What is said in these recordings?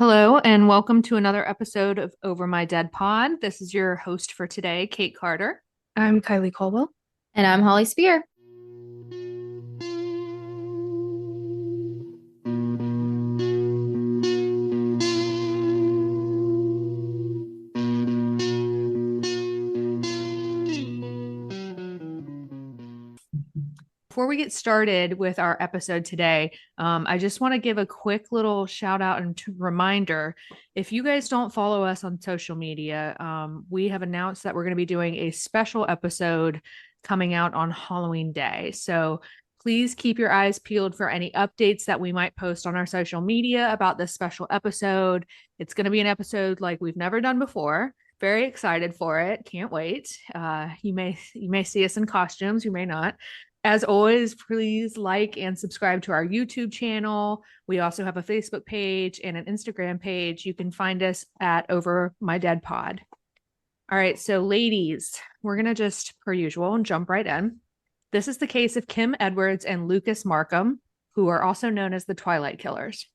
Hello, and welcome to another episode of Over My Dead Pod. This is your host for today, Kate Carter. I'm Kylie Caldwell. And I'm Holly Spear. Before we get started with our episode today, I just want to give a quick little shout out and reminder. If you guys don't follow us on social media, we have announced that we're going to be doing a special episode coming out on Halloween Day. So please keep your eyes peeled for any updates that we might post on our social media about this special episode. It's going to be an episode like we've never done before. Very excited for it. Can't wait. You may see us in costumes, you may not. As always, please like and subscribe to our YouTube channel. We also have a Facebook page and an Instagram page. You can find us at Over My Dead Pod. All right, so ladies, we're going to just, per usual, jump right in. This is the case of Kim Edwards and Lucas Markham, who are also known as the Twilight Killers.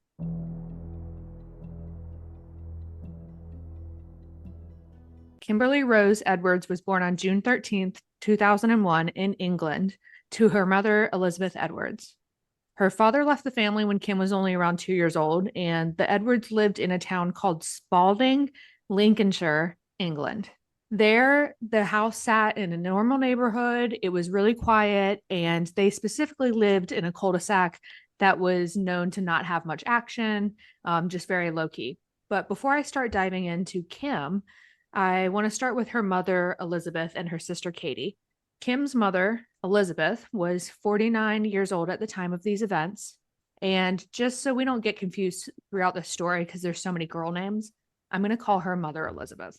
Kimberly Rose Edwards was born on June 13th, 2001 in England to her mother, Elizabeth Edwards. Her father left the family when Kim was only around 2 years old, and the Edwards lived in a town called Spalding, Lincolnshire, England. There, the house sat in a normal neighborhood. It was really quiet, and they specifically lived in a cul-de-sac that was known to not have much action, just very low-key. But before I start diving into Kim, I want to start with her mother, Elizabeth, and her sister, Katie. Kim's mother, Elizabeth, was 49 years old at the time of these events. And just so we don't get confused throughout the story, because there's so many girl names, I'm going to call her Mother Elizabeth.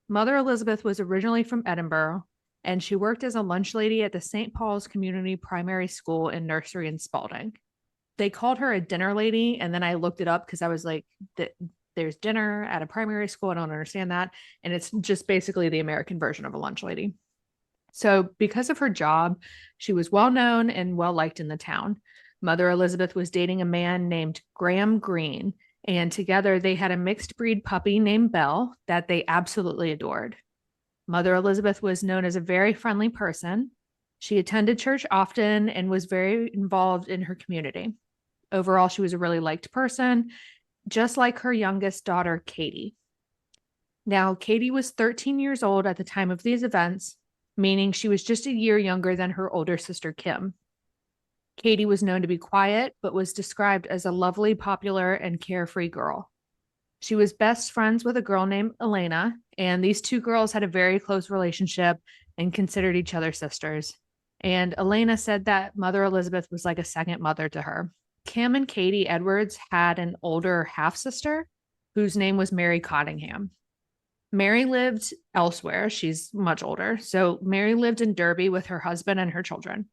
Mother Elizabeth was originally from Edinburgh, and she worked as a lunch lady at the St. Paul's Community Primary School and Nursery in Spalding. They called her a dinner lady, and then I looked it up because I was like, there's dinner at a primary school. I don't understand that. And it's just basically the American version of a lunch lady. So because of her job, she was well known and well liked in the town. Mother Elizabeth was dating a man named Graham Greene, and together they had a mixed breed puppy named Belle that they absolutely adored. Mother Elizabeth was known as a very friendly person. She attended church often and was very involved in her community. Overall, she was a really liked person, just like her youngest daughter, Katie. Now, Katie was 13 years old at the time of these events, meaning she was just a year younger than her older sister, Kim. Katie was known to be quiet, but was described as a lovely, popular, and carefree girl. She was best friends with a girl named Elena, and these two girls had a very close relationship and considered each other sisters. And Elena said that Mother Elizabeth was like a second mother to her. Kim and Katie Edwards had an older half-sister whose name was Mary Cottingham. Mary lived elsewhere. She's much older. So Mary lived in Derby with her husband and her children.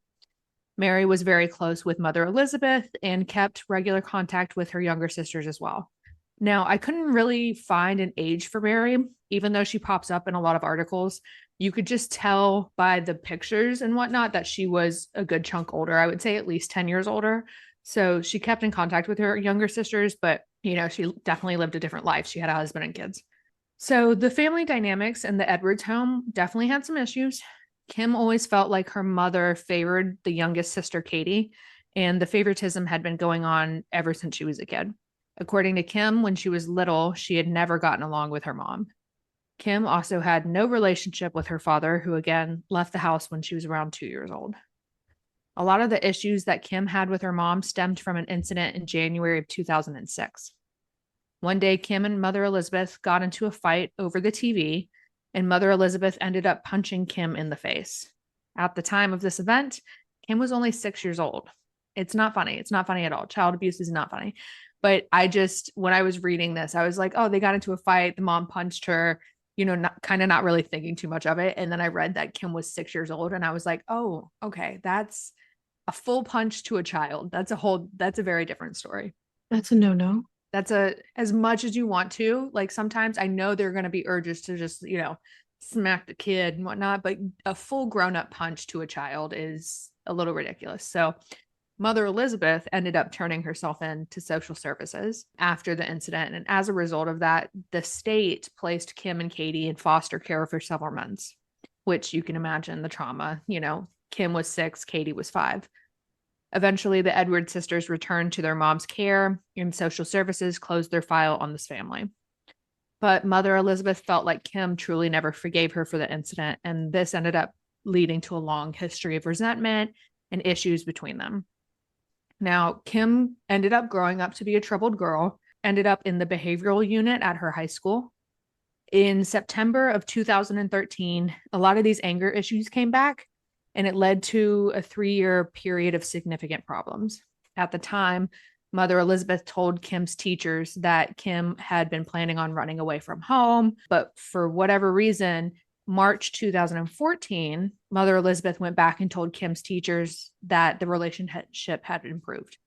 Mary was very close with Mother Elizabeth and kept regular contact with her younger sisters as well. Now, I couldn't really find an age for Mary, even though she pops up in a lot of articles. You could just tell by the pictures and whatnot that she was a good chunk older. I would say at least 10 years older. So she kept in contact with her younger sisters, but, she definitely lived a different life. She had a husband and kids. So the family dynamics in the Edwards home definitely had some issues. Kim always felt like her mother favored the youngest sister, Katie, and the favoritism had been going on ever since she was a kid. According to Kim, when she was little, she had never gotten along with her mom. Kim also had no relationship with her father, who again left the house when she was around 2 years old. A lot of the issues that Kim had with her mom stemmed from an incident in January of 2006. One day, Kim and Mother Elizabeth got into a fight over the TV, and Mother Elizabeth ended up punching Kim in the face. At the time of this event, Kim was only 6 years old. It's not funny. It's not funny at all. Child abuse is not funny. But when I was reading this, I was like, oh, they got into a fight. The mom punched her, not really thinking too much of it. And then I read that Kim was 6 years old, and I was like, oh, okay, that's a full punch to a child. That's a very different story. That's a no-no. That's as much as you want to. Like sometimes I know there are going to be urges to just, smack the kid and whatnot, but a full grown up punch to a child is a little ridiculous. So Mother Elizabeth ended up turning herself in to social services after the incident. And as a result of that, the state placed Kim and Katie in foster care for several months, which you can imagine the trauma. Kim was 6, Katie was 5. Eventually, the Edwards sisters returned to their mom's care, and social services closed their file on this family. But Mother Elizabeth felt like Kim truly never forgave her for the incident, and this ended up leading to a long history of resentment and issues between them. Now, Kim ended up growing up to be a troubled girl, ended up in the behavioral unit at her high school. In September of 2013, a lot of these anger issues came back, and it led to a 3-year period of significant problems. At the time, Mother Elizabeth told Kim's teachers that Kim had been planning on running away from home, but for whatever reason, March 2014, Mother Elizabeth went back and told Kim's teachers that the relationship had improved.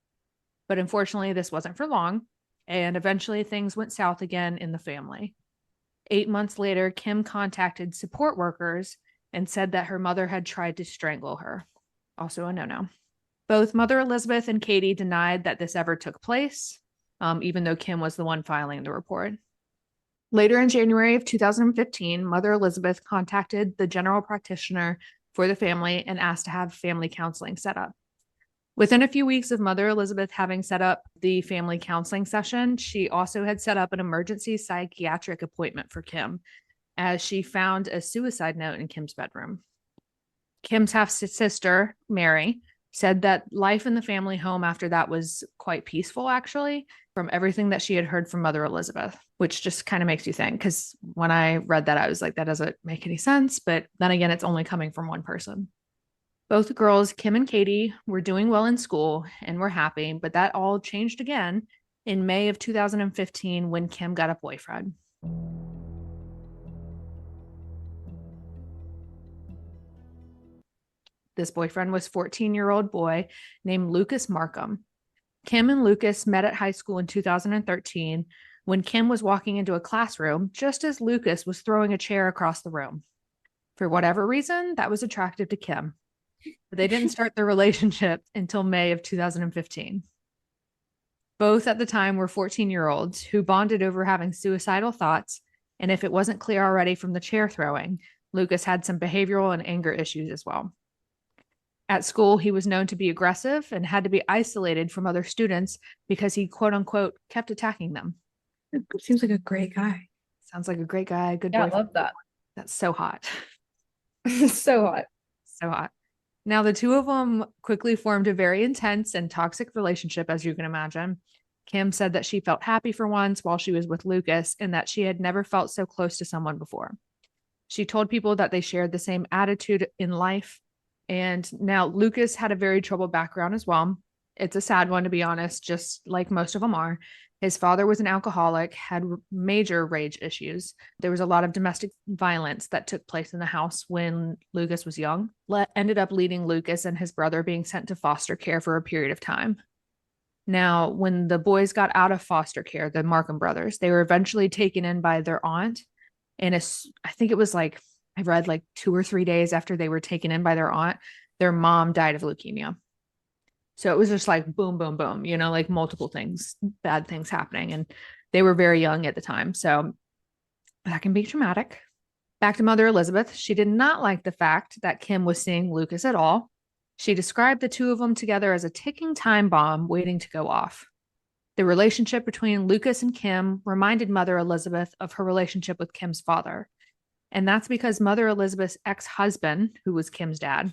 But unfortunately, this wasn't for long, and eventually things went south again in the family. 8 months later, Kim contacted support workers and said that her mother had tried to strangle her. Also a no-no. Both Mother Elizabeth and Katie denied that this ever took place, even though Kim was the one filing the report. Later in January of 2015, Mother Elizabeth contacted the general practitioner for the family and asked to have family counseling set up. Within a few weeks of Mother Elizabeth having set up the family counseling session, she also had set up an emergency psychiatric appointment for Kim, as she found a suicide note in Kim's bedroom. Kim's half-sister, Mary, said that life in the family home after that was quite peaceful, actually, from everything that she had heard from Mother Elizabeth, which just kind of makes you think, because when I read that, I was like, that doesn't make any sense. But then again, it's only coming from one person. Both girls, Kim and Katie, were doing well in school and were happy, but that all changed again in May of 2015 when Kim got a boyfriend. This boyfriend was a 14-year-old boy named Lucas Markham. Kim and Lucas met at high school in 2013 when Kim was walking into a classroom just as Lucas was throwing a chair across the room. For whatever reason, that was attractive to Kim. But they didn't start their relationship until May of 2015. Both at the time were 14-year-olds who bonded over having suicidal thoughts, and if it wasn't clear already from the chair throwing, Lucas had some behavioral and anger issues as well. At school, he was known to be aggressive and had to be isolated from other students because he, quote unquote, kept attacking them. Seems like a great guy. Sounds like a great guy, good Yeah, I boyfriend. love that. That's so hot. So hot. So hot. Now, the two of them quickly formed a very intense and toxic relationship, as you can imagine. Kim said that she felt happy for once while she was with Lucas and that she had never felt so close to someone before. She told people that they shared the same attitude in life. And now Lucas had a very troubled background as well. It's a sad one, to be honest, just like most of them are. His father was an alcoholic, had major rage issues. There was a lot of domestic violence that took place in the house when Lucas was young. Ended up leading Lucas and his brother being sent to foster care for a period of time. Now, when the boys got out of foster care, the Markham brothers, they were eventually taken in by their aunt. And I think it was like, I read like 2 or 3 days after they were taken in by their aunt, their mom died of leukemia. So it was just like boom, boom, boom, like multiple things, bad things happening. And they were very young at the time. So that can be traumatic. Back to Mother Elizabeth. She did not like the fact that Kim was seeing Lucas at all. She described the two of them together as a ticking time bomb waiting to go off. The relationship between Lucas and Kim reminded Mother Elizabeth of her relationship with Kim's father. And that's because Mother Elizabeth's ex-husband, who was Kim's dad,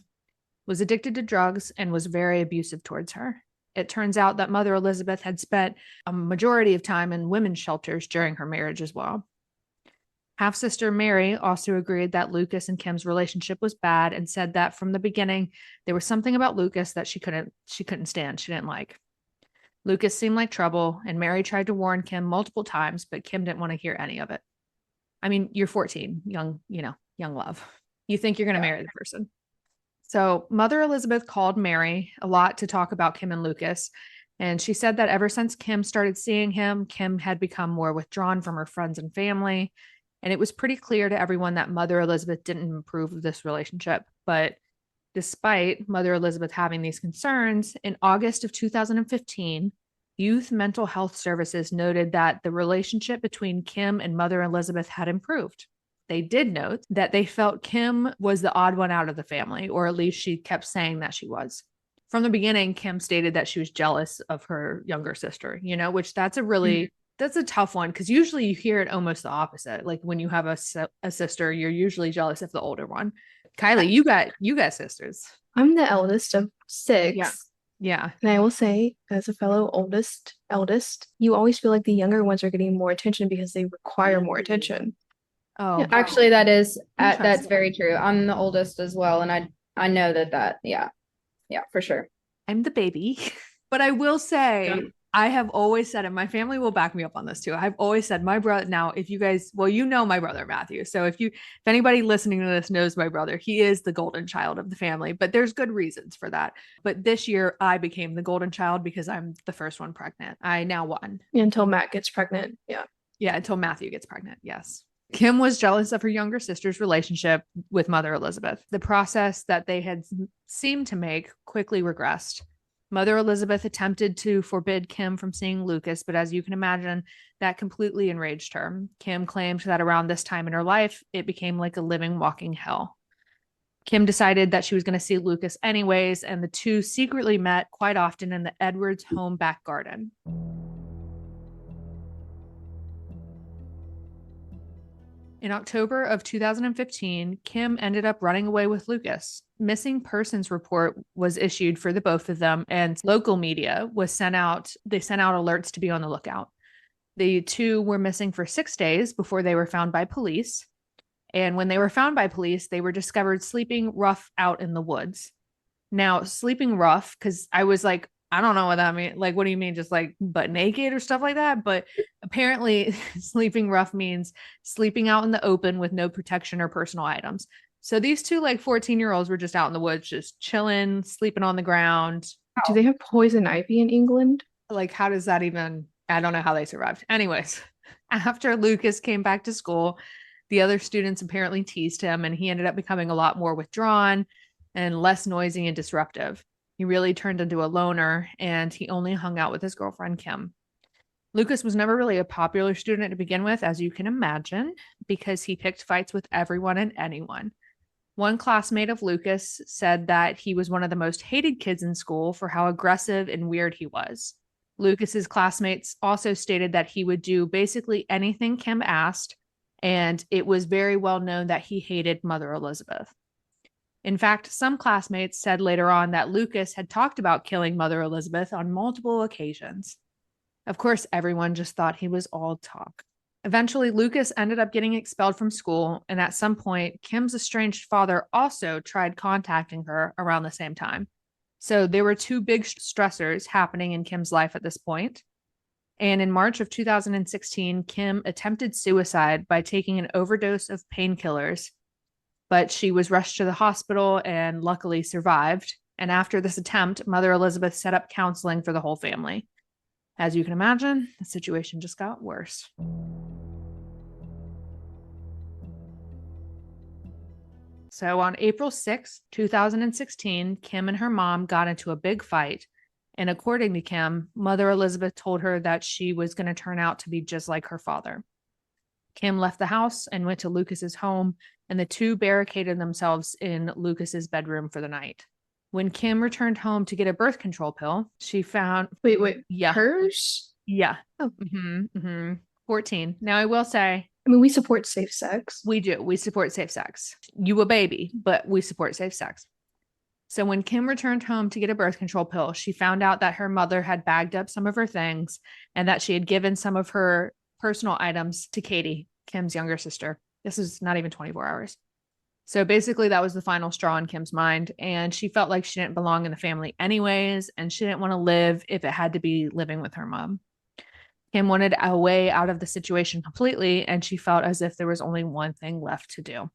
was addicted to drugs and was very abusive towards her. It turns out that Mother Elizabeth had spent a majority of time in women's shelters during her marriage as well. Half-sister Mary also agreed that Lucas and Kim's relationship was bad and said that from the beginning, there was something about Lucas that she couldn't stand, she didn't like. Lucas seemed like trouble, and Mary tried to warn Kim multiple times, but Kim didn't want to hear any of it. I mean, you're 14, young love. You think you're going to marry the person. So Mother Elizabeth called Mary a lot to talk about Kim and Lucas. And she said that ever since Kim started seeing him, Kim had become more withdrawn from her friends and family. And it was pretty clear to everyone that Mother Elizabeth didn't improve this relationship. But Despite Mother Elizabeth having these concerns, in August of 2015, Youth Mental Health Services noted that the relationship between Kim and Mother Elizabeth had improved. They did note that they felt Kim was the odd one out of the family, or at least she kept saying that she was. From the beginning, Kim stated that she was jealous of her younger sister, which that's a tough one, because usually you hear it almost the opposite. Like when you have a sister, you're usually jealous of the older one. Kylie, you got sisters. I'm the eldest of six. Yeah. And I will say, as a fellow eldest, you always feel like the younger ones are getting more attention because they require more attention. Oh, Yeah. Actually, that's Interesting. very true. I'm the oldest as well, and I know that yeah, for sure. I'm the baby. But I will say, Yeah. I have always said, and my family will back me up on this too. I've always said my brother, now, if you guys, well, you know my brother, Matthew. So if anybody listening to this knows my brother, he is the golden child of the family, but there's good reasons for that. But this year I became the golden child because I'm the first one pregnant. I now won. Until Matt gets pregnant. Yeah. Yeah, until Matthew gets pregnant. Yes. Kim was jealous of her younger sister's relationship with Mother Elizabeth. The process that they had seemed to make quickly regressed. Mother Elizabeth attempted to forbid Kim from seeing Lucas, but as you can imagine, that completely enraged her. Kim claimed that around this time in her life, it became like a living, walking hell. Kim decided that she was going to see Lucas anyways, and the two secretly met quite often in the Edwards home back garden. In October of 2015, Kim ended up running away with Lucas. Missing persons report was issued for the both of them, and local media was sent out. They sent out alerts to be on the lookout. The two were missing for 6 days before they were found by police. And when they were found by police, they were discovered sleeping rough out in the woods. Now, sleeping rough, because I was like, I don't know what that means. Like, what do you mean? Just like butt naked or stuff like that? But apparently, sleeping rough means sleeping out in the open with no protection or personal items. So these two, like 14-year-olds, were just out in the woods, just chilling, sleeping on the ground. Do they have poison ivy in England? Like, how does that even? I don't know how they survived. Anyways, after Lucas came back to school, the other students apparently teased him, and he ended up becoming a lot more withdrawn and less noisy and disruptive. He really turned into a loner, and he only hung out with his girlfriend, Kim. Lucas was never really a popular student to begin with, as you can imagine, because he picked fights with everyone and anyone. One classmate of Lucas said that he was one of the most hated kids in school for how aggressive and weird he was. Lucas's classmates also stated that he would do basically anything Kim asked, and it was very well known that he hated Mother Elizabeth. In fact, some classmates said later on that Lucas had talked about killing Mother Elizabeth on multiple occasions. Of course, everyone just thought he was all talk. Eventually, Lucas ended up getting expelled from school, and at some point, Kim's estranged father also tried contacting her around the same time. So there were two big stressors happening in Kim's life at this point. And in March of 2016, Kim attempted suicide by taking an overdose of painkillers, but she was rushed to the hospital and luckily survived. And after this attempt, Mother Elizabeth set up counseling for the whole family. As you can imagine, the situation just got worse. So on April 6, 2016, Kim and her mom got into a big fight. And according to Kim, Mother Elizabeth told her that she was going to turn out to be just like her father. Kim left the house and went to Lucas's home, and the two barricaded themselves in Lucas's bedroom for the night. When Kim returned home to get a birth control pill, she found... Wait. Yeah. Hers? Yeah. Oh. 14. Now, I will say... I mean, we support safe sex. We do. We support safe sex. You a baby, but we support safe sex. So when Kim returned home to get a birth control pill, she found out that her mother had bagged up some of her things and that she had given some of her personal items to Katie, Kim's younger sister. This is not even 24 hours. So basically that was the final straw in Kim's mind. And she felt like she didn't belong in the family anyways. And she didn't want to live if it had to be living with her mom. Kim wanted a way out of the situation completely. And she felt as if there was only one thing left to do.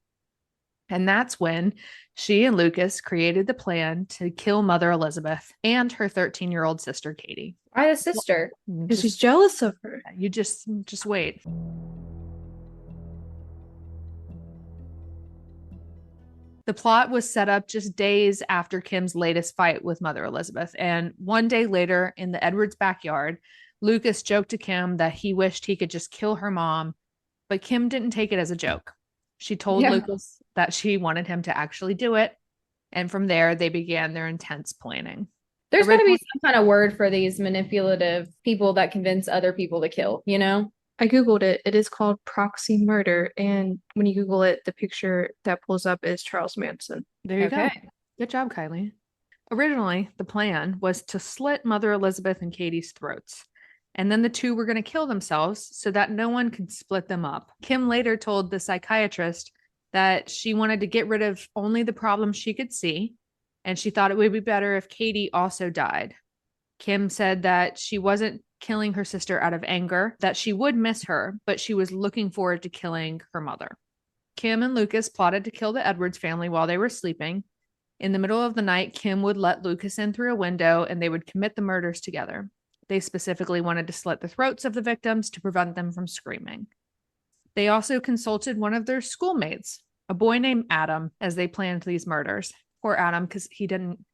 And that's when she and Lucas created the plan to kill Mother Elizabeth and her 13-year-old sister, Katie. Why the sister? Because she's jealous of her. You just wait. The plot was set up just days after Kim's latest fight with Mother Elizabeth. And one day later, in the Edwards backyard, Lucas joked to Kim that he wished he could just kill her mom, but Kim didn't take it as a joke. She told Yeah. Lucas that she wanted him to actually do it. And from there, they began their intense planning. There's got to be some kind of word for these manipulative people that convince other people to kill, you know? I Googled it. It is called proxy murder. And when you Google it, the picture that pulls up is Charles Manson. There you go. Okay. Good job, Kylie. Originally, the plan was to slit Mother Elizabeth and Katie's throats. And then the two were going to kill themselves so that no one could split them up. Kim later told the psychiatrist that she wanted to get rid of only the problems she could see, and she thought it would be better if Katie also died. Kim said that she wasn't killing her sister out of anger, that she would miss her, but she was looking forward to killing her mother. Kim and Lucas plotted to kill the Edwards family while they were sleeping. In the middle of the night, Kim would let Lucas in through a window and they would commit the murders together. They specifically wanted to slit the throats of the victims to prevent them from screaming. They also consulted one of their schoolmates, a boy named Adam, as they planned these murders. Poor Adam, because I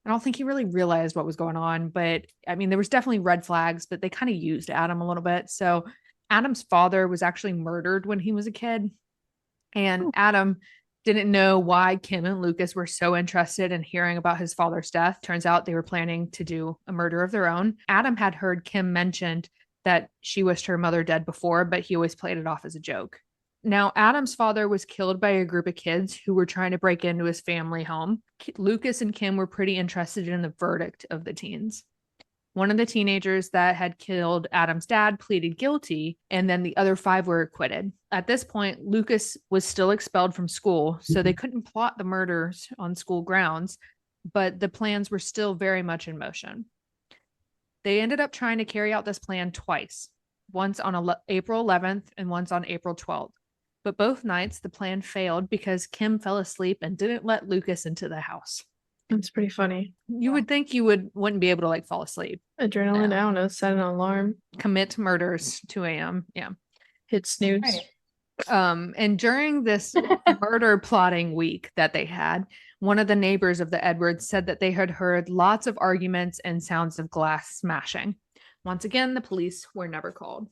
don't think he really realized what was going on. But I mean, there was definitely red flags, but they kind of used Adam a little bit. So Adam's father was actually murdered when he was a kid. And Adam didn't know why Kim and Lucas were so interested in hearing about his father's death. Turns out they were planning to do a murder of their own. Adam had heard Kim mentioned that she wished her mother dead before, but he always played it off as a joke. Now, Adam's father was killed by a group of kids who were trying to break into his family home. Lucas and Kim were pretty interested in the verdict of the teens. One of the teenagers that had killed Adam's dad pleaded guilty, and then the other 5 were acquitted. At this point, Lucas was still expelled from school, so they couldn't plot the murders on school grounds, but the plans were still very much in motion. They ended up trying to carry out this plan twice, once on April 11th and once on April 12th. But both nights, the plan failed because Kim fell asleep and didn't let Lucas into the house. That's pretty funny. You would think you wouldn't be able to like fall asleep. Adrenaline, Yeah. I don't know, set an alarm, Commit murders, 2 a.m. Yeah. hit snooze. Right. And during this murder plotting week that they had, one of the neighbors of the Edwards said that they had heard lots of arguments and sounds of glass smashing. Once again, the police were never called.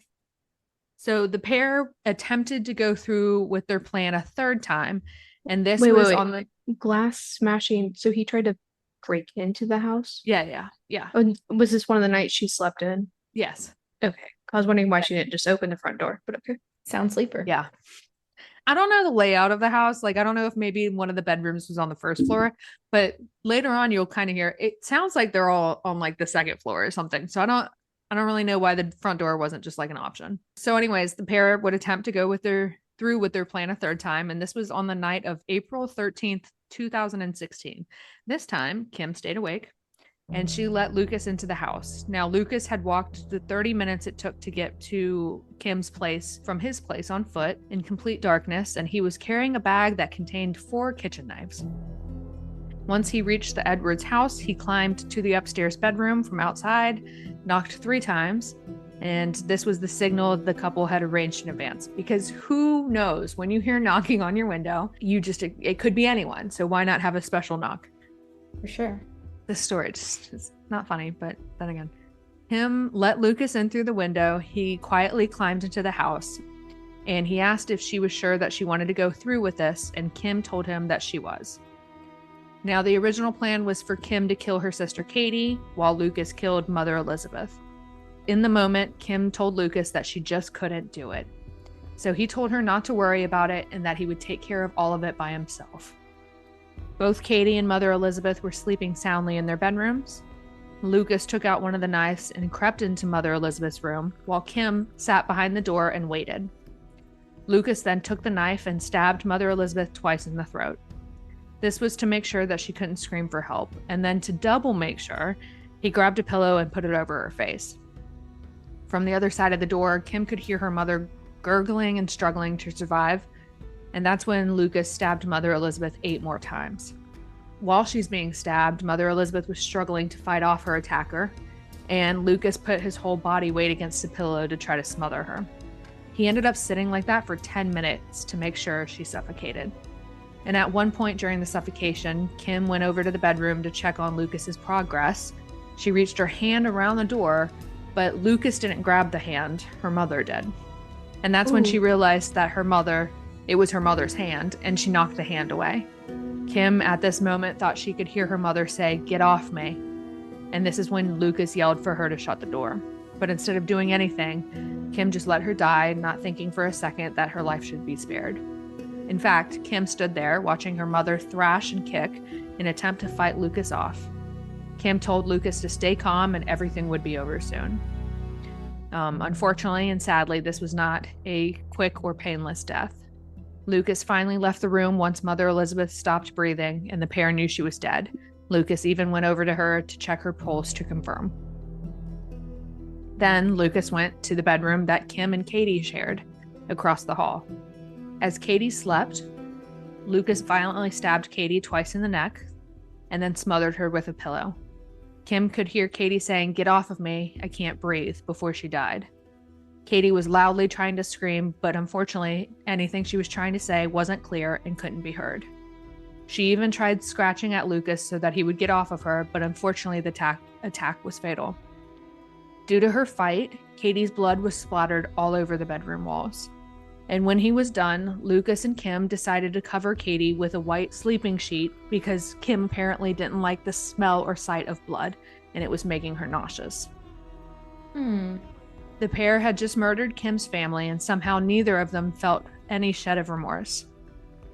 So the pair attempted to go through with their plan a third time. And this was on the glass smashing. So he tried to break into the house? Yeah. Oh, was this one of the nights she slept in? Yes. Okay. I was wondering why she didn't just open the front door, but okay. Sound sleeper. Yeah. I don't know the layout of the house. Like, I don't know if maybe one of the bedrooms was on the first floor, but later on you'll kind of hear it sounds like they're all on like the second floor or something. So I don't really know why the front door wasn't just like an option. So anyways, the pair would attempt to go through with their plan a third time. And this was on the night of April 13th, 2016. This time, Kim stayed awake and she let Lucas into the house. Now, Lucas had walked the 30 minutes it took to get to Kim's place from his place on foot in complete darkness, and he was carrying a bag that contained 4 kitchen knives. Once he reached the Edwards house, he climbed to the upstairs bedroom from outside, knocked 3 times, and this was the signal the couple had arranged in advance. Because who knows, when you hear knocking on your window, it could be anyone. So why not have a special knock? For sure. This story is not funny, but then again, Kim let Lucas in through the window. He quietly climbed into the house and he asked if she was sure that she wanted to go through with this, and Kim told him that she was. Now, the original plan was for Kim to kill her sister Katie while Lucas killed Mother Elizabeth. In the moment, Kim told Lucas that she just couldn't do it. So he told her not to worry about it and that he would take care of all of it by himself. Both Katie and Mother Elizabeth were sleeping soundly in their bedrooms. Lucas took out one of the knives and crept into Mother Elizabeth's room, while Kim sat behind the door and waited. Lucas then took the knife and stabbed Mother Elizabeth twice in the throat. This was to make sure that she couldn't scream for help, and then to double make sure, he grabbed a pillow and put it over her face. From the other side of the door, Kim could hear her mother gurgling and struggling to survive, and that's when Lucas stabbed Mother Elizabeth 8 more times. While she's being stabbed, Mother Elizabeth was struggling to fight off her attacker, and Lucas put his whole body weight against the pillow to try to smother her. He ended up sitting like that for 10 minutes to make sure she suffocated. And at one point during the suffocation, Kim went over to the bedroom to check on Lucas's progress. She reached her hand around the door, but Lucas didn't grab the hand, her mother did. And that's when she realized that it was her mother's hand, and she knocked the hand away. Kim, at this moment, thought she could hear her mother say, "Get off me." And this is when Lucas yelled for her to shut the door. But instead of doing anything, Kim just let her die, not thinking for a second that her life should be spared. In fact, Kim stood there watching her mother thrash and kick in an attempt to fight Lucas off. Kim told Lucas to stay calm and everything would be over soon. Unfortunately and sadly, this was not a quick or painless death. Lucas finally left the room once Mother Elizabeth stopped breathing and the pair knew she was dead. Lucas even went over to her to check her pulse to confirm. Then Lucas went to the bedroom that Kim and Katie shared across the hall. As Katie slept, Lucas violently stabbed Katie twice in the neck and then smothered her with a pillow. Kim could hear Katie saying, "Get off of me, I can't breathe," before she died. Katie was loudly trying to scream, but unfortunately, anything she was trying to say wasn't clear and couldn't be heard. She even tried scratching at Lucas so that he would get off of her, but unfortunately the attack was fatal. Due to her fight, Katie's blood was splattered all over the bedroom walls. And when he was done, Lucas and Kim decided to cover Katie with a white sleeping sheet because Kim apparently didn't like the smell or sight of blood, and it was making her nauseous. The pair had just murdered Kim's family, and somehow neither of them felt any shed of remorse.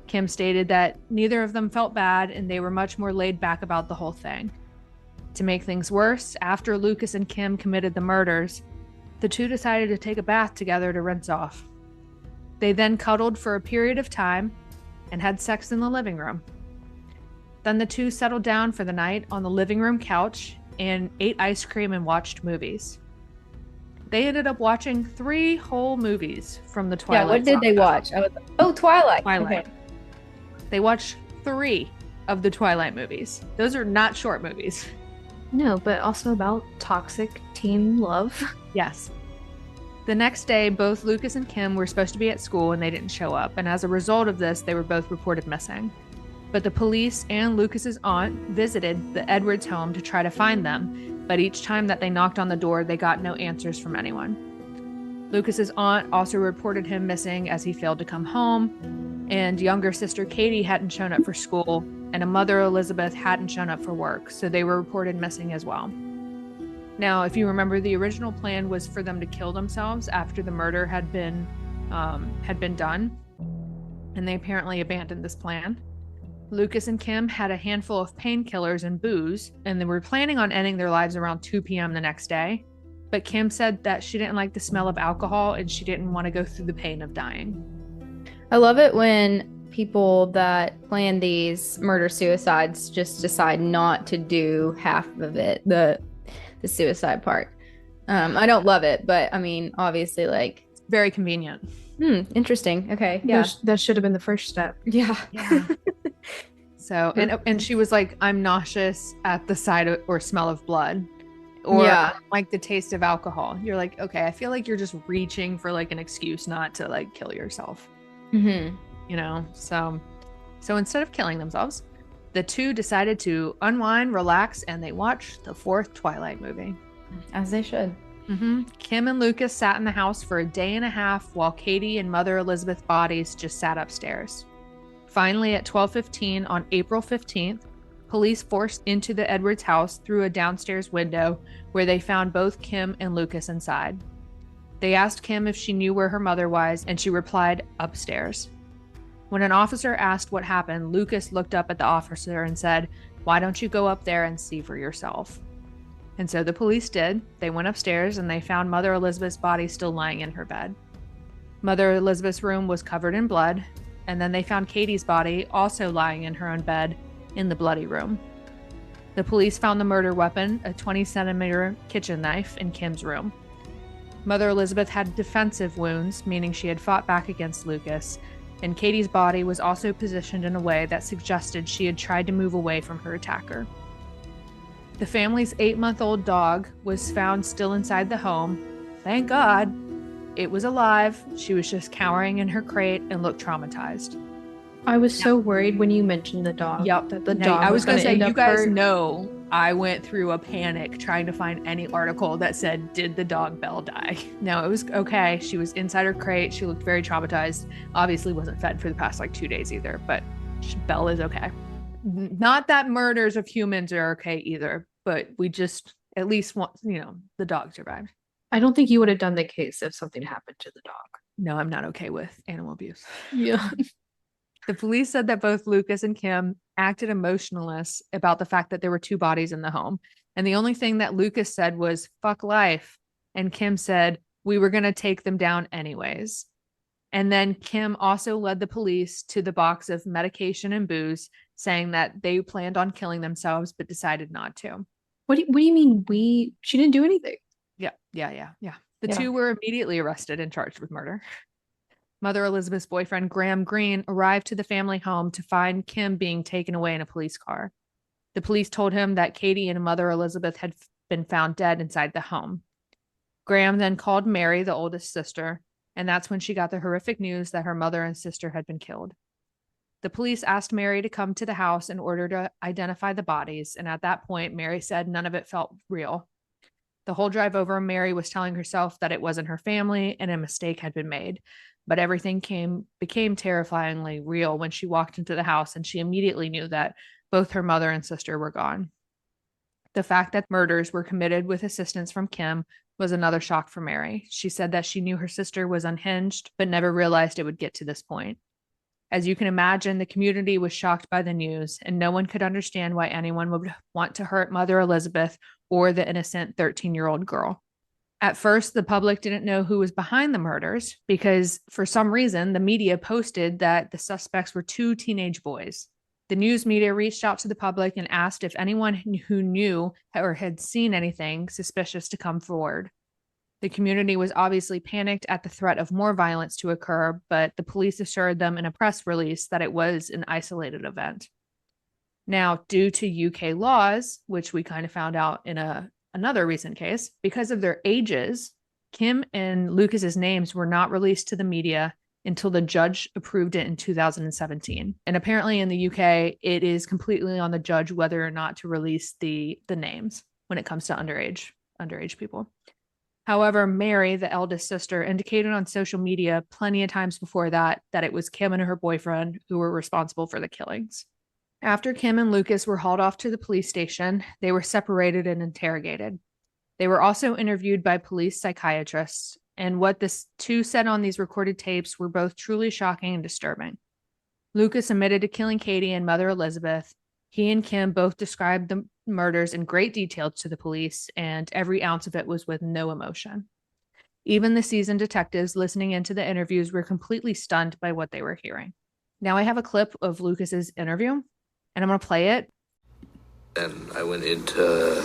Kim stated that neither of them felt bad, and they were much more laid back about the whole thing. To make things worse, after Lucas and Kim committed the murders, the two decided to take a bath together to rinse off. They then cuddled for a period of time and had sex in the living room. Then the two settled down for the night on the living room couch and ate ice cream and watched movies. They ended up watching 3 whole movies from the Twilight. Yeah, what did they watch? Twilight. Twilight. Okay. They watched 3 of the Twilight movies. Those are not short movies. No, but also about toxic teen love. Yes. The next day, both Lucas and Kim were supposed to be at school and they didn't show up, and as a result of this, they were both reported missing. But the police and Lucas's aunt visited the Edwards home to try to find them, but each time that they knocked on the door, they got no answers from anyone. Lucas's aunt also reported him missing as he failed to come home, and younger sister Katie hadn't shown up for school, and a mother Elizabeth hadn't shown up for work, so they were reported missing as well. Now, if you remember, the original plan was for them to kill themselves after the murder had been done, and they apparently abandoned this plan. Lucas and Kim had a handful of painkillers and booze, and they were planning on ending their lives around 2 p.m. the next day. But Kim said that she didn't like the smell of alcohol and she didn't want to go through the pain of dying. I love it when people that plan these murder-suicides just decide not to do half of it, the suicide part. I don't love it, but I mean, obviously, like, very convenient. Interesting. Okay, yeah. That should have been the first step. Yeah. So, and she was like, "I'm nauseous at the sight of, or smell of blood, or like the taste of alcohol." You're like, okay, I feel like you're just reaching for like an excuse not to like kill yourself. You know, so instead of killing themselves, the two decided to unwind, relax, and they watched the 4th Twilight movie. As they should. Kim and Lucas sat in the house for a day and a half while Katie and Mother Elizabeth's bodies just sat upstairs. Finally, at 12:15 on April 15th, police forced into the Edwards house through a downstairs window where they found both Kim and Lucas inside. They asked Kim if she knew where her mother was, and she replied, "Upstairs." When an officer asked what happened, Lucas looked up at the officer and said, "Why don't you go up there and see for yourself?" And so the police did. They went upstairs and they found Mother Elizabeth's body still lying in her bed. Mother Elizabeth's room was covered in blood, and then they found Katie's body also lying in her own bed in the bloody room. The police found the murder weapon, a 20-centimeter kitchen knife, in Kim's room. Mother Elizabeth had defensive wounds, meaning she had fought back against Lucas, and Katie's body was also positioned in a way that suggested she had tried to move away from her attacker. The family's 8-month-old dog was found still inside the home. Thank God. It was alive. She was just cowering in her crate and looked traumatized. I was so worried when you mentioned the dog. Yep. That the Now, dog I was was going going to to say, end you up guys hurt. know I went through a panic trying to find any article that said, did the dog Belle die? No, it was okay. She was inside her crate. She looked very traumatized. Obviously wasn't fed for the past like 2 days either, but Belle is okay. Not that murders of humans are okay either, but we just at least want, the dog survived. I don't think you would have done the case if something happened to the dog. No, I'm not okay with animal abuse. Yeah. The police said that both Lucas and Kim acted emotionless about the fact that there were two bodies in the home. And the only thing that Lucas said was, fuck life. And Kim said, we were going to take them down anyways. And then Kim also led the police to the box of medication and booze, saying that they planned on killing themselves, but decided not to. What do you mean she didn't do anything? Yeah. The two were immediately arrested and charged with murder. Mother Elizabeth's boyfriend, Graham Greene, arrived to the family home to find Kim being taken away in a police car. The police told him that Katie and Mother Elizabeth had been found dead inside the home. Graham then called Mary, the oldest sister, and that's when she got the horrific news that her mother and sister had been killed. The police asked Mary to come to the house in order to identify the bodies, and at that point, Mary said none of it felt real. The whole drive over, Mary was telling herself that it wasn't her family and a mistake had been made. But everything became terrifyingly real when she walked into the house, and she immediately knew that both her mother and sister were gone. The fact that murders were committed with assistance from Kim was another shock for Mary. She said that she knew her sister was unhinged, but never realized it would get to this point. As you can imagine, the community was shocked by the news, and no one could understand why anyone would want to hurt Mother Elizabeth or the innocent 13-year-old girl. At first, the public didn't know who was behind the murders because, for some reason, the media posted that the suspects were two teenage boys. The news media reached out to the public and asked if anyone who knew or had seen anything suspicious to come forward. The community was obviously panicked at the threat of more violence to occur, but the police assured them in a press release that it was an isolated event. Now, due to UK laws, which we kind of found out in another recent case, because of their ages, Kim and Lucas's names were not released to the media until the judge approved it in 2017. And apparently in the UK, it is completely on the judge whether or not to release the names when it comes to underage people. However, Mary, the eldest sister, indicated on social media plenty of times before that it was Kim and her boyfriend who were responsible for the killings. After Kim and Lucas were hauled off to the police station, they were separated and interrogated. They were also interviewed by police psychiatrists, and what the two said on these recorded tapes were both truly shocking and disturbing. Lucas admitted to killing Katie and Mother Elizabeth. He and Kim both described the murders in great detail to the police, and every ounce of it was with no emotion. Even the seasoned detectives listening into the interviews were completely stunned by what they were hearing. Now I have a clip of Lucas's interview, and I'm going to play it. And I went into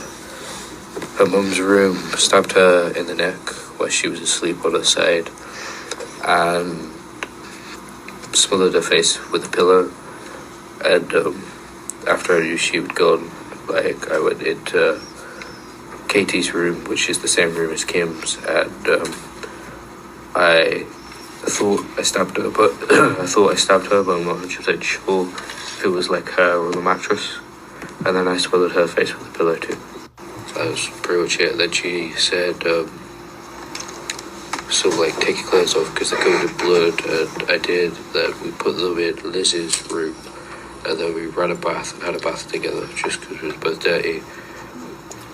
her mum's room, stabbed her in the neck while she was asleep on her side, and smothered her face with a pillow. And after I knew she had gone, I went into Katie's room, which is the same room as Kim's, and I thought I stabbed her, but but I'm not 100% sure if it was like her on the mattress. And then I smothered her face with a pillow too. So that was pretty much it. Then she said, sort of like, take your clothes off because they're covered in blood, and I did. Then we put them in Liz's room, and then we ran a bath and had a bath together just because we were both dirty.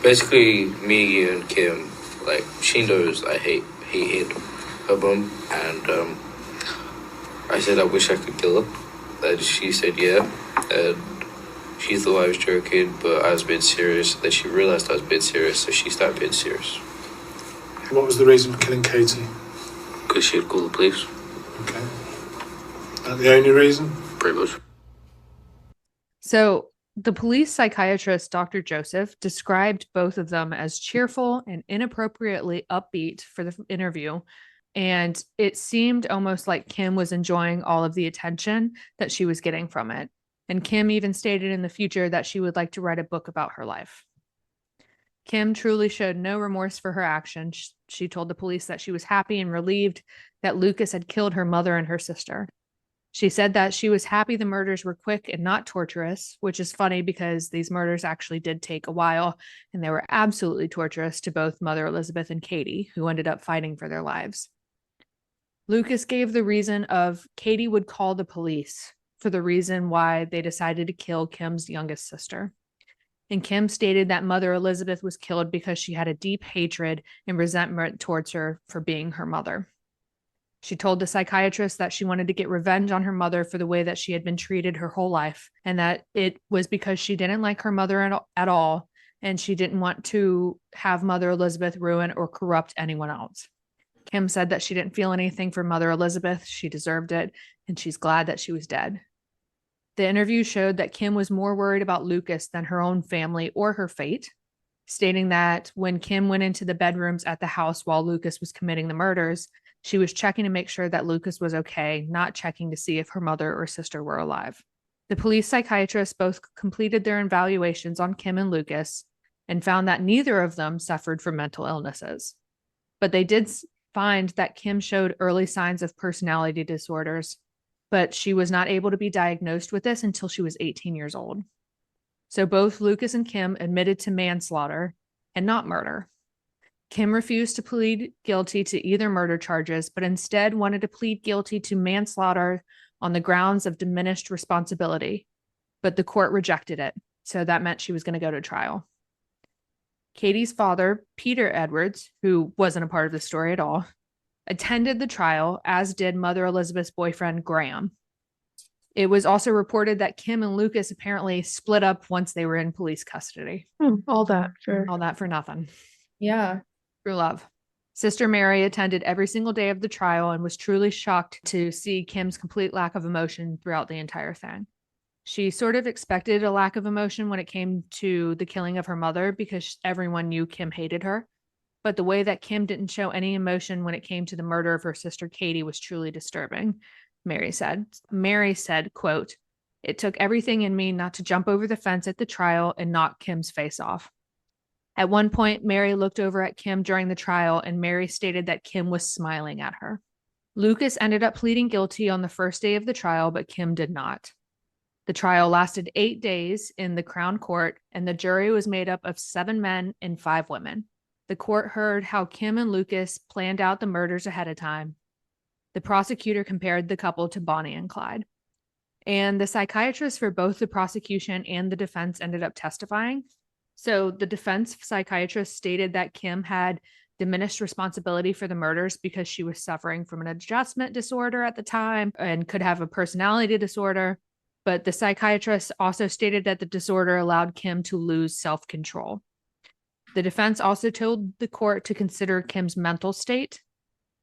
Basically, me and Kim, like, she knows I hated her mum, and I said I wish I could kill her, and she said yeah, and she thought I was joking, but I was being serious. Then she realised I was being serious, so she started being serious. What was the reason for killing Katie? Because she had called the police. Okay. That the only reason? Pretty much. So the police psychiatrist, Dr. Joseph, described both of them as cheerful and inappropriately upbeat for the interview. And it seemed almost like Kim was enjoying all of the attention that she was getting from it. And Kim even stated in the future that she would like to write a book about her life. Kim truly showed no remorse for her actions. She told the police that she was happy and relieved that Lucas had killed her mother and her sister. She said that she was happy the murders were quick and not torturous, which is funny because these murders actually did take a while, and they were absolutely torturous to both Mother Elizabeth and Katie, who ended up fighting for their lives. Lucas gave the reason of Katie would call the police for the reason why they decided to kill Kim's youngest sister. And Kim stated that Mother Elizabeth was killed because she had a deep hatred and resentment towards her for being her mother. She told the psychiatrist that she wanted to get revenge on her mother for the way that she had been treated her whole life, and that it was because she didn't like her mother at all, and she didn't want to have Mother Elizabeth ruin or corrupt anyone else. Kim said that she didn't feel anything for Mother Elizabeth. She deserved it, and she's glad that she was dead. The interview showed that Kim was more worried about Lucas than her own family or her fate, stating that when Kim went into the bedrooms at the house while Lucas was committing the murders, she was checking to make sure that Lucas was okay, not checking to see if her mother or sister were alive. The police psychiatrists both completed their evaluations on Kim and Lucas and found that neither of them suffered from mental illnesses. But they did find that Kim showed early signs of personality disorders, but she was not able to be diagnosed with this until she was 18 years old. So both Lucas and Kim admitted to manslaughter and not murder. Kim refused to plead guilty to either murder charges, but instead wanted to plead guilty to manslaughter on the grounds of diminished responsibility. But the court rejected it, so that meant she was going to go to trial. Katie's father, Peter Edwards, who wasn't a part of the story at all, attended the trial, as did Mother Elizabeth's boyfriend, Graham. It was also reported that Kim and Lucas apparently split up once they were in police custody. All that for nothing. Yeah. True love. Sister Mary attended every single day of the trial and was truly shocked to see Kim's complete lack of emotion throughout the entire thing. She sort of expected a lack of emotion when it came to the killing of her mother because everyone knew Kim hated her. But the way that Kim didn't show any emotion when it came to the murder of her sister Katie was truly disturbing, Mary said. Mary said, quote, "It took everything in me not to jump over the fence at the trial and knock Kim's face off." At one point, Mary looked over at Kim during the trial, and Mary stated that Kim was smiling at her. Lucas ended up pleading guilty on the first day of the trial, but Kim did not. The trial lasted 8 days in the Crown Court, and the jury was made up of 7 men and 5 women. The court heard how Kim and Lucas planned out the murders ahead of time. The prosecutor compared the couple to Bonnie and Clyde. And the psychiatrists for both the prosecution and the defense ended up testifying. So the defense psychiatrist stated that Kim had diminished responsibility for the murders because she was suffering from an adjustment disorder at the time and could have a personality disorder. But the psychiatrist also stated that the disorder allowed Kim to lose self-control. The defense also told the court to consider Kim's mental state.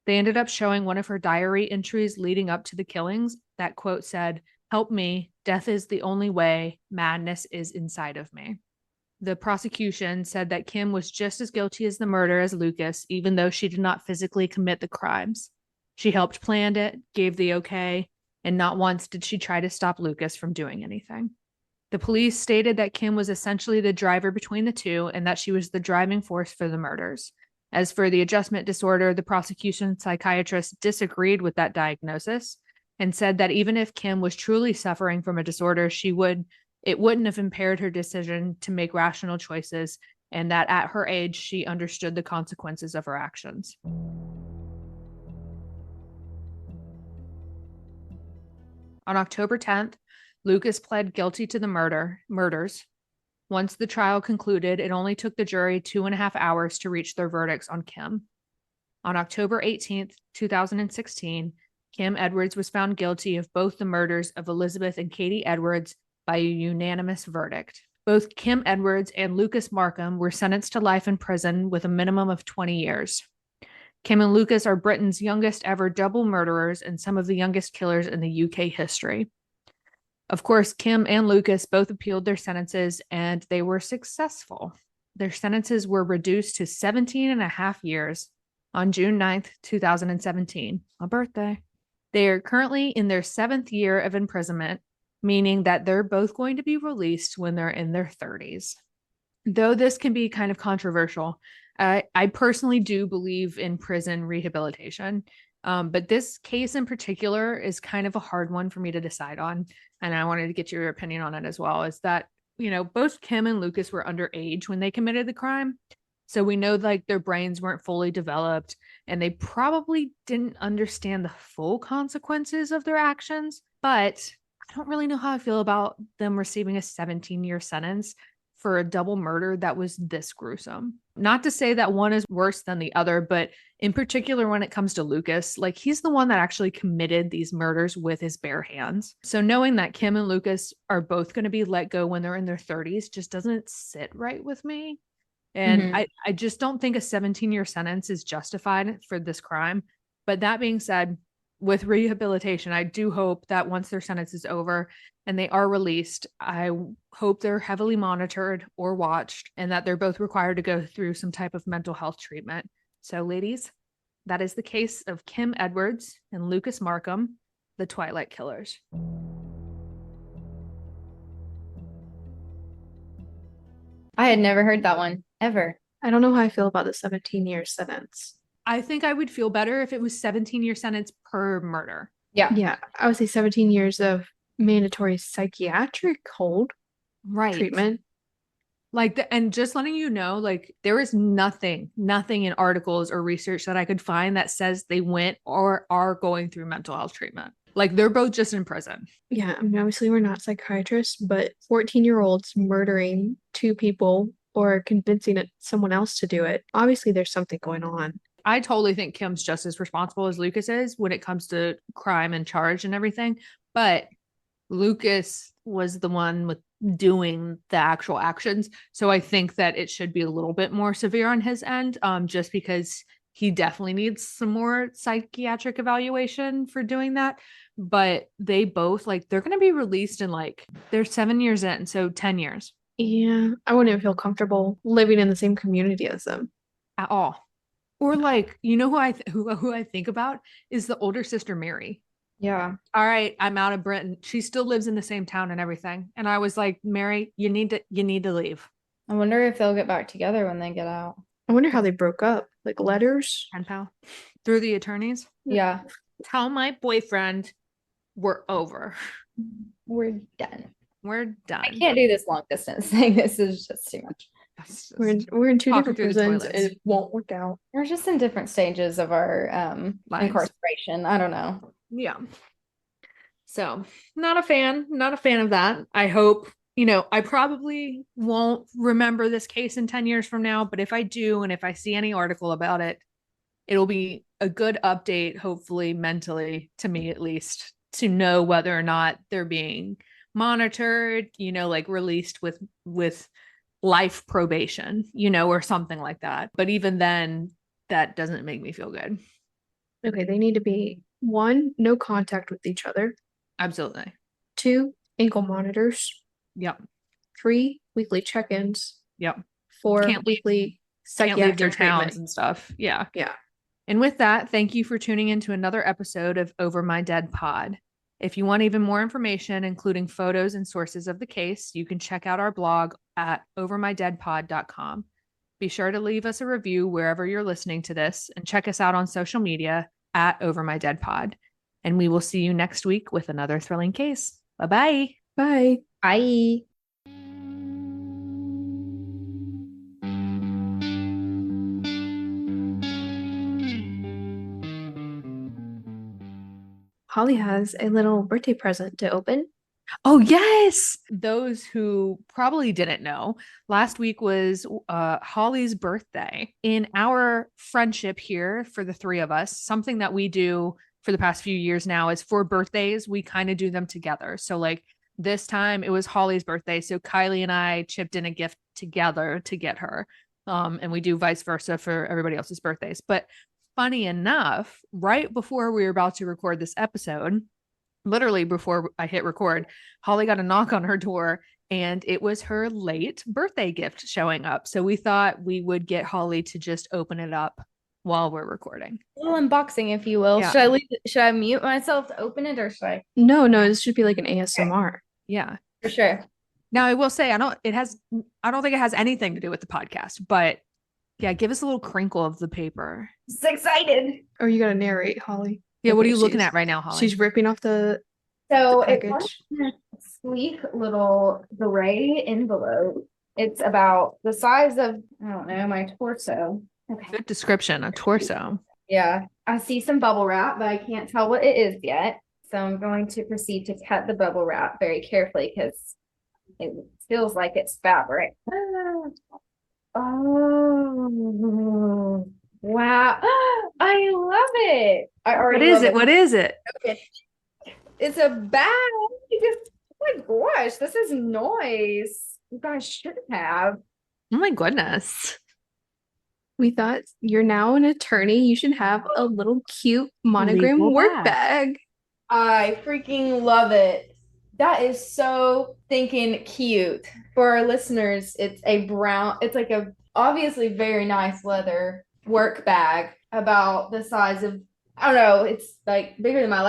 They ended up showing one of her diary entries leading up to the killings. That quote said, "Help me, death is the only way, madness is inside of me." The prosecution said that Kim was just as guilty as the murder as Lucas, even though she did not physically commit the crimes. She helped plan it, gave the okay, and not once did she try to stop Lucas from doing anything. The police stated that Kim was essentially the driver between the two and that she was the driving force for the murders. As for the adjustment disorder, the prosecution psychiatrist disagreed with that diagnosis and said that even if Kim was truly suffering from a disorder, it wouldn't have impaired her decision to make rational choices, and that at her age, she understood the consequences of her actions. On October 10th, Lucas pled guilty to the murders. Once the trial concluded, it only took the jury 2.5 hours to reach their verdicts on Kim. On October 18th, 2016, Kim Edwards was found guilty of both the murders of Elizabeth and Katie Edwards by a unanimous verdict. Both Kim Edwards and Lucas Markham were sentenced to life in prison with a minimum of 20 years. Kim and Lucas are Britain's youngest ever double murderers and some of the youngest killers in the UK history. Of course, Kim and Lucas both appealed their sentences and they were successful. Their sentences were reduced to 17.5 years on June 9th, 2017, my birthday. They are currently in their 7th year of imprisonment, meaning that they're both going to be released when they're in their 30s. Though this can be kind of controversial, I personally do believe in prison rehabilitation. But this case in particular is kind of a hard one for me to decide on. And I wanted to get your opinion on it as well. Is that, both Kim and Lucas were underage when they committed the crime. So we know like their brains weren't fully developed and they probably didn't understand the full consequences of their actions. But I don't really know how I feel about them receiving a 17-year sentence for a double murder that was this gruesome. Not to say that one is worse than the other, but in particular, when it comes to Lucas, like he's the one that actually committed these murders with his bare hands. So knowing that Kim and Lucas are both going to be let go when they're in their 30s just doesn't sit right with me. And I just don't think a 17-year sentence is justified for this crime. But that being said, with rehabilitation, I do hope that once their sentence is over and they are released, I hope they're heavily monitored or watched and that they're both required to go through some type of mental health treatment. So, ladies, that is the case of Kim Edwards and Lucas Markham, the Twilight Killers. I had never heard that one ever. I don't know how I feel about the 17-year sentence. I think I would feel better if it was 17-year sentence per murder. Yeah, I would say 17 years of mandatory psychiatric hold treatment. Like, and just letting you know, like there is nothing in articles or research that I could find that says they went or are going through mental health treatment. Like they're both just in prison. Yeah, I mean, obviously we're not psychiatrists, but 14-year-olds murdering two people or convincing someone else to do it, obviously there's something going on. I totally think Kim's just as responsible as Lucas is when it comes to crime and charge and everything. But Lucas was the one with doing the actual actions. So I think that it should be a little bit more severe on his end, just because he definitely needs some more psychiatric evaluation for doing that. But they both, like, they're going to be released in they're 7 years in, so 10 years. Yeah, I wouldn't feel comfortable living in the same community as them at all. Or who I think about is the older sister Mary. Yeah. All right, I'm out of Britain. She still lives in the same town and everything. And I was like, Mary, you need to leave. I wonder if they'll get back together when they get out. I wonder how they broke up. Like letters? Pen pal. Through the attorneys? Yeah. Tell my boyfriend we're over. We're done. We're done. I can't do this long distance thing. This is just too much. We're in two talking different through the prisons. toilets. It won't work out. We're just in different stages of our Lives. incarceration. I don't know. Yeah. So not a fan of that. I hope, I probably won't remember this case in 10 years from now, but if I do, and if I see any article about it, it'll be a good update, hopefully mentally to me, at least, to know whether or not they're being monitored, like released with life probation, or something like that. But even then, that doesn't make me feel good. Okay, they need to be 1, no contact with each other. Absolutely. 2, ankle monitors. Yep. 3, weekly check-ins. Yep. 4, Can't leave- weekly Can't leave their psychiatric towns treatment. and stuff. Yeah. Yeah. And with that, thank you for tuning in to another episode of Over My Dead Pod. If you want even more information, including photos and sources of the case, you can check out our blog at overmydeadpod.com. Be sure to leave us a review wherever you're listening to this and check us out on social media at overmydeadpod. And we will see you next week with another thrilling case. Bye-bye. Bye. Bye. Holly has a little birthday present to open. Oh, yes. Those who probably didn't know, last week was Holly's birthday. In our friendship here for the three of us, something that we do for the past few years now is for birthdays, we kind of do them together. So like this time it was Holly's birthday. So Kylie and I chipped in a gift together to get her. And we do vice versa for everybody else's birthdays. But funny enough, right before we were about to record this episode, literally before I hit record, Holly got a knock on her door and it was her late birthday gift showing up. So we thought we would get Holly to just open it up while we're recording. A little unboxing, if you will. Yeah. Should I mute myself to open it, or should I? No, this should be like an ASMR. Yeah. For sure. Now I will say I don't think it has anything to do with the podcast, but Yeah, give us a little crinkle of the paper. So excited. Or you gotta narrate, Holly. Yeah, what are Okay, you looking she's- at right now, Holly? She's ripping off the So The it comes package. in a sleek little gray envelope. It's about the size of, I don't know, my torso. Okay. Good description, a torso. Yeah. I see some bubble wrap, but I can't tell what it is yet. So I'm going to proceed to cut the bubble wrap very carefully because it feels like it's fabric. Oh, wow. I love it. I already What is love it? What is it? Okay. It's a bag. Oh my gosh, this is noise. You guys should have. Oh my goodness. We thought you're now an attorney. You should have a little cute monogram Legal work bag. bag. I freaking love it. That is so thinking cute. For our listeners, it's like a obviously very nice leather work bag about the size of, I don't know, it's like bigger than my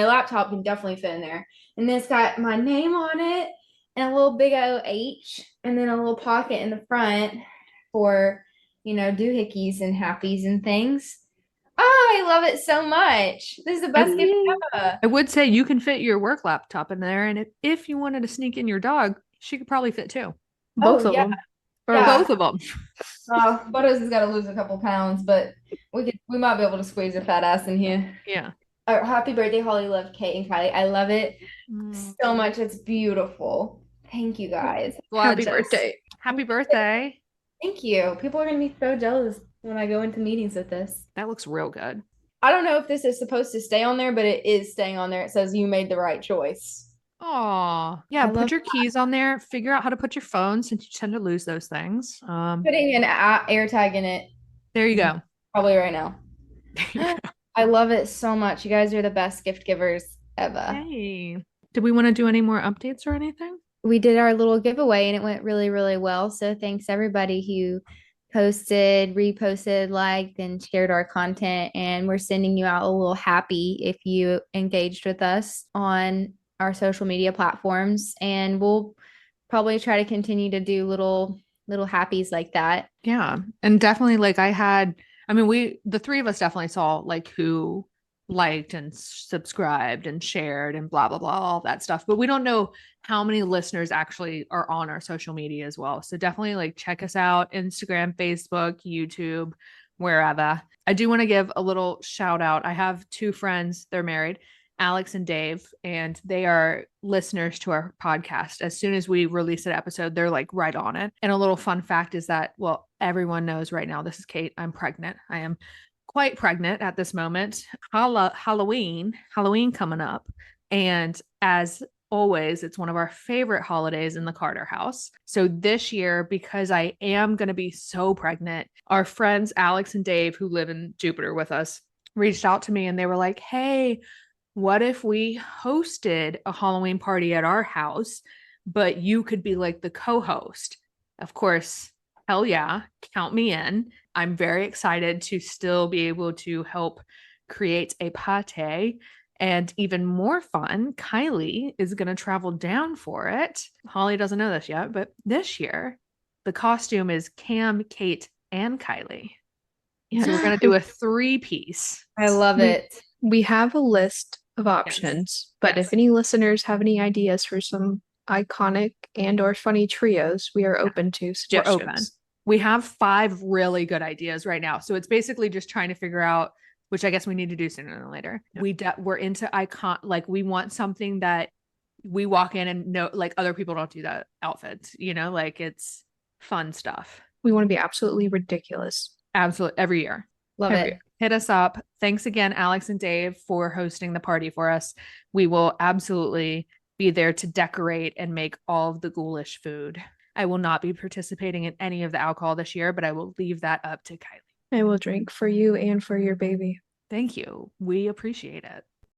laptop can definitely fit in there. And then it's got my name on it and a little big old H and then a little pocket in the front for, doohickeys and happies and things. Oh, I love it so much. This is the best gift ever. I would say you can fit your work laptop in there, and if you wanted to sneak in your dog, she could probably fit too. Both of yeah. them. Or Yeah. both of them. Butters has got to lose a couple pounds, but we might be able to squeeze a fat ass in here. Yeah. Happy birthday, Holly, love Kate and Kylie. I love it Mm. so much. It's beautiful. Thank you guys. Happy Gorgeous. birthday. Happy birthday. Thank you. People are gonna be so jealous when I go into meetings with this. That looks real good. I don't know if this is supposed to stay on there, but it is staying on there. It says you made the right choice. Oh, yeah. I Put love your keys on there. Figure out how to put your phone since you tend to lose those things. Putting an air tag in it There you go. probably right now. There you go. I love it so much. You guys are the best gift givers ever. Hey. Did we want to do any more updates or anything? We did our little giveaway and it went really, really well. So thanks everybody who posted, reposted, liked, and shared our content. And we're sending you out a little happy if you engaged with us on our social media platforms. And we'll probably try to continue to do little happies like that. Yeah. And definitely the three of us definitely saw like who liked and subscribed and shared and blah, blah, blah, all that stuff. But we don't know how many listeners actually are on our social media as well. So definitely like check us out, Instagram, Facebook, YouTube, wherever. I do want to give a little shout out. I have two friends, they're married, Alex and Dave, and they are listeners to our podcast. As soon as we release an episode, they're like right on it. And a little fun fact is that, well, everyone knows right now, this is Kate, I'm pregnant. I am quite pregnant at this moment. Halloween coming up. And as always, it's one of our favorite holidays in the Carter house. So this year, because I am going to be so pregnant, our friends Alex and Dave, who live in Jupiter with us, reached out to me and they were like, hey, what if we hosted a Halloween party at our house, but you could be like the co-host? Of course, hell yeah, count me in. I'm very excited to still be able to help create a pate. And even more fun, Kylie is going to travel down for it. Holly doesn't know this yet, but this year, the costume is Cam, Kate, and Kylie. So we're going to do a 3-piece. I love it. We have a list of options, but Yes. if any listeners have any ideas for some iconic and or funny trios, we are open to We're open. suggestions. We have 5 really good ideas right now. So it's basically just trying to figure out, which I guess we need to do sooner than later. Yep. We're into like we want something that we walk in and know, like other people don't do that outfit, like it's fun stuff. We want to be absolutely ridiculous. Absolutely. Every year. Love Every it. year. Hit us up. Thanks again, Alex and Dave, for hosting the party for us. We will absolutely be there to decorate and make all of the ghoulish food. I will not be participating in any of the alcohol this year, but I will leave that up to Kylie. I will drink for you and for your baby. Thank you. We appreciate it.